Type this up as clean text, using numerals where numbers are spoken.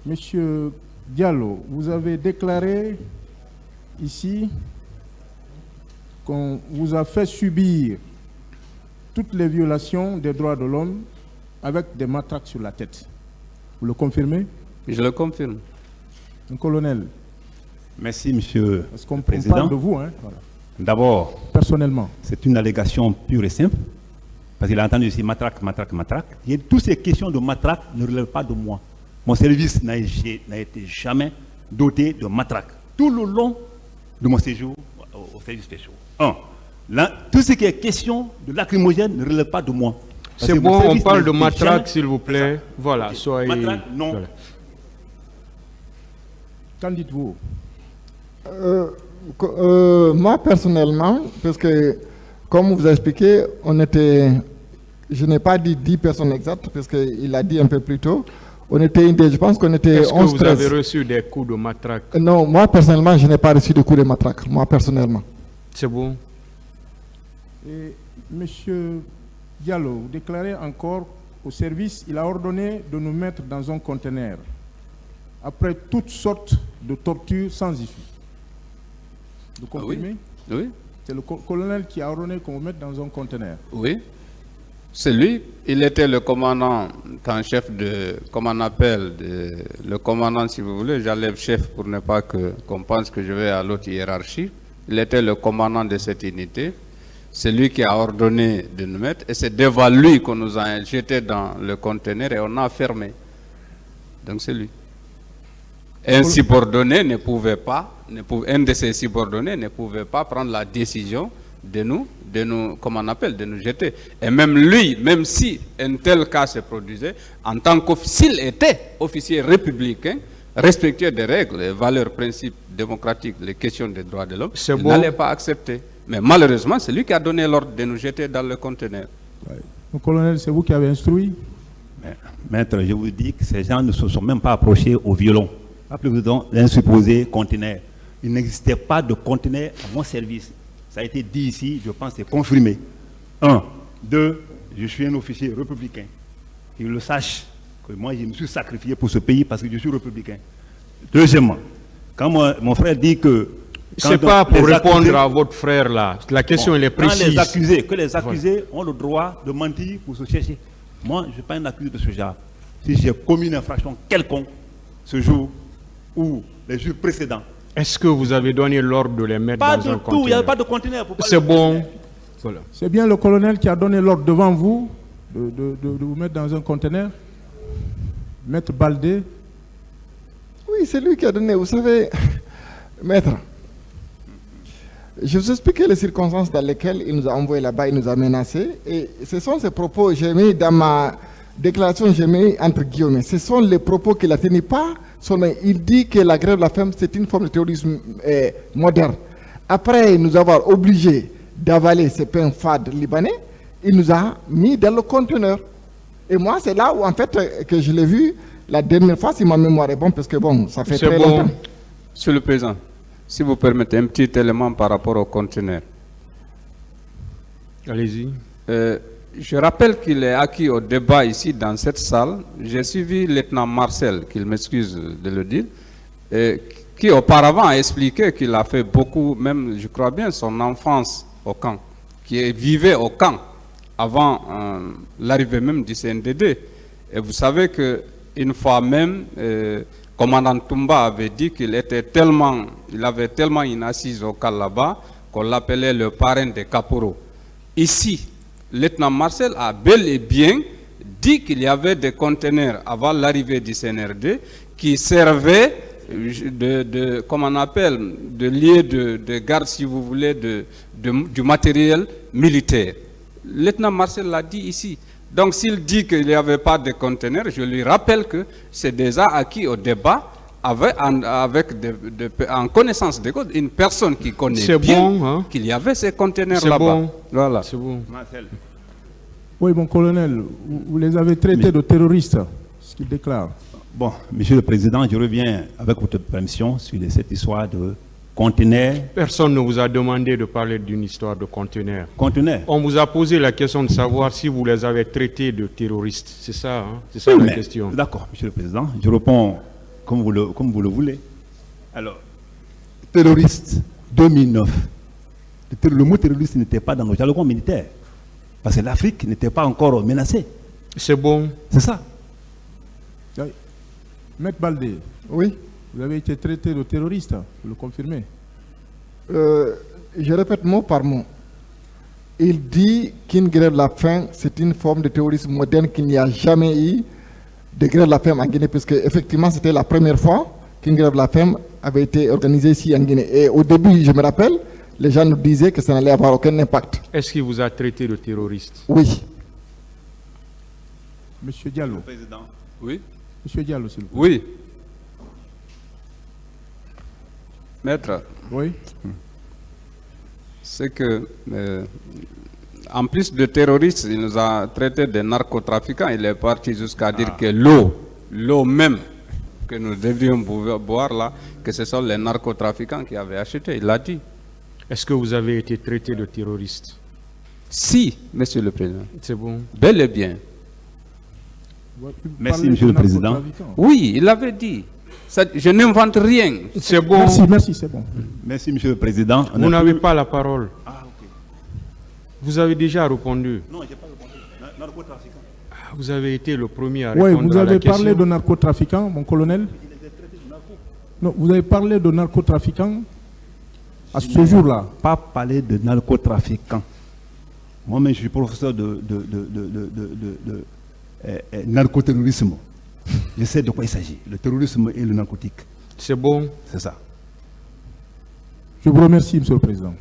Monsieur Diallo, vous avez déclaré ici qu'on vous a fait subir toutes les violations des droits de l'homme avec des matraques sur la tête. Vous le confirmez? Je le confirme. Un colonel. Merci, monsieur Parce qu'on le président. parle de vous, hein, voilà. D'abord, Personnellement. c'est une allégation pure et simple, parce qu'il a entendu ici matraque, matraque, matraque. Et toutes ces questions de matraque ne relèvent pas de moi. Mon service n'a été jamais doté de matraque. Tout le long de mon séjour au service spécial. Tout ce qui est question de lacrymogène ne relève pas de moi. C'est bon, on parle de matraque, s'il vous plaît. Voilà, soyez... Matraque, non. Voilà. Qu'en dites-vous? Moi, personnellement, parce que, comme vous avez expliqué, je n'ai pas dit 10 personnes exactes, parce qu'il a dit un peu plus tôt, je pense qu'on était 11-13. Est-ce que vous avez reçu des coups de matraque? Non, moi, personnellement, je n'ai pas reçu de coups de matraque, moi, personnellement. C'est bon. Et monsieur Diallo, vous déclarez encore au service, il a ordonné de nous mettre dans un conteneur, après toutes sortes de tortures sans issue. Vous confirmez? Oui. C'est le colonel qui a ordonné qu'on vous mette dans un conteneur. Oui. C'est lui. Il était le commandant en chef de, comme on appelle, le commandant, si vous voulez, j'enlève chef pour ne pas qu'on pense que je vais à l'autre hiérarchie. Il était le commandant de cette unité. C'est lui qui a ordonné de nous mettre. Et c'est devant lui qu'on nous a jetés dans le conteneur et on a fermé. Donc c'est lui. Un subordonné ne pouvait pas, un de ses subordonnés ne pouvait pas prendre la décision de nous, comme on appelle, de nous jeter. Et même lui, même si un tel cas se produisait, en tant qu'officier, s'il était officier républicain, respectueux des règles, des valeurs, principes démocratiques, les questions des droits de l'homme, il n'allait pas accepter. Mais malheureusement, c'est lui qui a donné l'ordre de nous jeter dans le conteneur. Ouais. Le colonel, c'est vous qui avez instruit? Maître, je vous dis que ces gens ne se sont même pas approchés au violon. Rappelez-vous donc d'un supposé conteneur. Il n'existait pas de conteneur à mon service. Ça a été dit ici, je pense, c'est confirmé. 1. 2. Je suis un officier républicain. Qu'il le sache, que moi, je me suis sacrifié pour ce pays parce que je suis républicain. Deuxièmement, quand mon frère dit que... C'est pas pour répondre à votre frère là. La question elle est précise. Que les accusés ont le droit de mentir pour se chercher. Moi, je ne suis pas un accusé de ce genre. Si j'ai commis une infraction quelconque ce jour ou les jours précédents. Est-ce que vous avez donné l'ordre de les mettre dans un conteneur? Pas du tout, il n'y a pas de conteneur. C'est bon. Voilà. C'est bien le colonel qui a donné l'ordre devant vous de vous mettre dans un conteneur? Maître Baldé? Oui, c'est lui qui a donné. Vous savez, maître, je vous expliquais les circonstances dans lesquelles il nous a envoyés là-bas, il nous a menacés. Et ce sont ces propos, j'ai mis dans ma déclaration, j'ai mis entre guillemets, ce sont les propos qu'il a tenus, pas seulement. Il dit que la grève de la faim, c'est une forme de terrorisme moderne. Après nous avoir obligés d'avaler ces pains fades libanais, il nous a mis dans le conteneur. Et moi, c'est là où, en fait, que je l'ai vu la dernière fois, si ma mémoire est bonne, parce que bon, ça fait très longtemps. Monsieur le Président, si vous permettez un petit élément par rapport au conteneur. Allez-y. Je rappelle qu'il est acquis au débat ici dans cette salle. J'ai suivi le lieutenant Marcel, qu'il m'excuse de le dire, qui auparavant a expliqué qu'il a fait beaucoup, même je crois bien, son enfance au camp, qui vivait au camp avant l'arrivée même du CNDD. Et vous savez qu'une fois même, commandant Toumba avait dit qu'il avait tellement une assise au camp là-bas qu'on l'appelait le parrain des caporaux. Ici, le lieutenant Marcel a bel et bien dit qu'il y avait des conteneurs avant l'arrivée du CNRD qui servaient comme on appelle, de lieu de garde, si vous voulez, du matériel militaire. Le lieutenant Marcel l'a dit ici. Donc s'il dit qu'il n'y avait pas de conteneurs, je lui rappelle que c'est déjà acquis au débat en connaissance de cause, une personne qui connaît bien qu'il y avait ces conteneurs là-bas. Bon. Voilà. C'est bon. Oui, mon colonel, vous les avez traités de terroristes, ce qu'il déclare. Bon, Monsieur le Président, je reviens avec votre permission sur cette histoire de conteneurs. Personne ne vous a demandé de parler d'une histoire de conteneurs. Conteneurs. On vous a posé la question de savoir si vous les avez traités de terroristes. C'est ça, hein? C'est ça la question. D'accord, Monsieur le Président. Je réponds comme vous le voulez. Alors, terroriste, 2009. Le mot terroriste n'était pas dans nos jargons militaires. Parce que l'Afrique n'était pas encore menacée. C'est bon. C'est ça. Maître Baldé, Oui. vous avez été traité de terroriste, vous le confirmez? Je répète mot par mot. Il dit qu'une grève de la faim, c'est une forme de terrorisme moderne, qu'il n'y a jamais eu de grève de la faim en Guinée, puisque effectivement c'était la première fois qu'une grève de la faim avait été organisée ici en Guinée. Et au début, je me rappelle, les gens nous disaient que ça n'allait avoir aucun impact. Est-ce qu'il vous a traité de terroriste? Oui. Monsieur Diallo. Président. Oui. Monsieur Diallo, s'il vous plaît. Oui. Maître, Oui. c'est que, en plus de terroristes, il nous a traité de narcotrafiquants. Il est parti jusqu'à dire que l'eau même que nous devrions boire là, que ce sont les narcotrafiquants qui avaient acheté. Il l'a dit. Est-ce que vous avez été traité de terroriste? Si, Monsieur le Président. C'est bon. Bel et bien. Vous Merci, parlez Monsieur de le Président. narcotrafiquants. Oui, il l'avait dit. Je n'invente rien. C'est bon. Merci, c'est bon. Merci, Monsieur le Président. Vous n'avez pas la parole. Vous avez déjà répondu. Non, je n'ai pas répondu. Narcotrafiquant. Vous avez été le premier à Oui, répondre vous à la avez question. parlé de narcotrafiquants, mon colonel. Non, vous avez parlé de narcotrafiquants à ce jour-là. Pas parler de narcotrafiquants. Moi-même, je suis professeur de narcoterrorisme. Je sais de quoi il s'agit. Le terrorisme et le narcotique. C'est bon. C'est ça. Je vous remercie, Monsieur le Président.